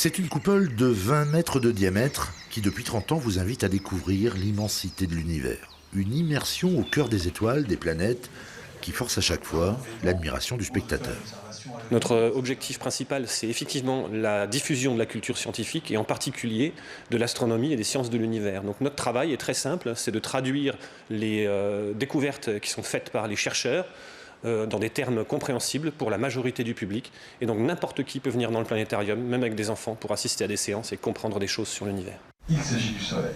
C'est une coupole de 20 mètres de diamètre qui, depuis 30 ans, vous invite à découvrir l'immensité de l'univers. Une immersion au cœur des étoiles, des planètes, qui force à chaque fois l'admiration du spectateur. Notre objectif principal, c'est effectivement la diffusion de la culture scientifique et en particulier de l'astronomie et des sciences de l'univers. Donc notre travail est très simple, c'est de traduire les découvertes qui sont faites par les chercheurs dans des termes compréhensibles pour la majorité du public. Et donc n'importe qui peut venir dans le planétarium, même avec des enfants, pour assister à des séances et comprendre des choses sur l'univers. Il s'agit du Soleil.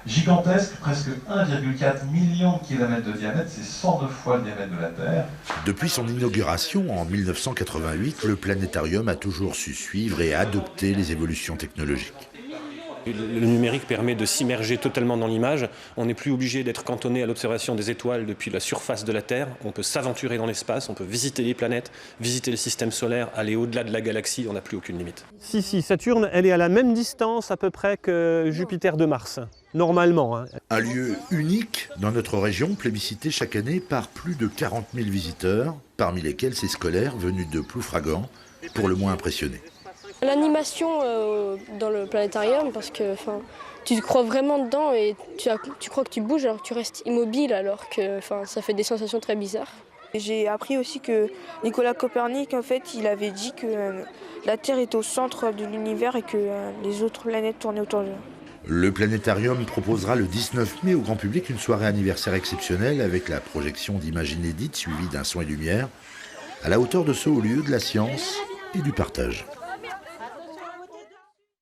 Gigantesque, presque 1,4 million de kilomètres de diamètre, c'est 109 fois le diamètre de la Terre. Depuis son inauguration en 1988, le planétarium a toujours su suivre et adopter les évolutions technologiques. Le numérique permet de s'immerger totalement dans l'image. On n'est plus obligé d'être cantonné à l'observation des étoiles depuis la surface de la Terre. On peut s'aventurer dans l'espace, on peut visiter les planètes, visiter le système solaire, aller au-delà de la galaxie, on n'a plus aucune limite. Si, Saturne, elle est à la même distance à peu près que Jupiter de Mars, normalement. Un lieu unique dans notre région, plébiscité chaque année par plus de 40 000 visiteurs, parmi lesquels ces scolaires venus de Ploufragan, pour le moins impressionnés. L'animation dans le planétarium, parce que tu te crois vraiment dedans et tu crois que tu bouges alors que tu restes immobile alors que ça fait des sensations très bizarres. J'ai appris aussi que Nicolas Copernic, en fait, il avait dit que la Terre est au centre de l'univers et que les autres planètes tournaient autour d'elle. Le planétarium proposera le 19 mai au grand public une soirée anniversaire exceptionnelle avec la projection d'images inédites suivie d'un son et lumière à la hauteur de ce haut lieu de la science et du partage.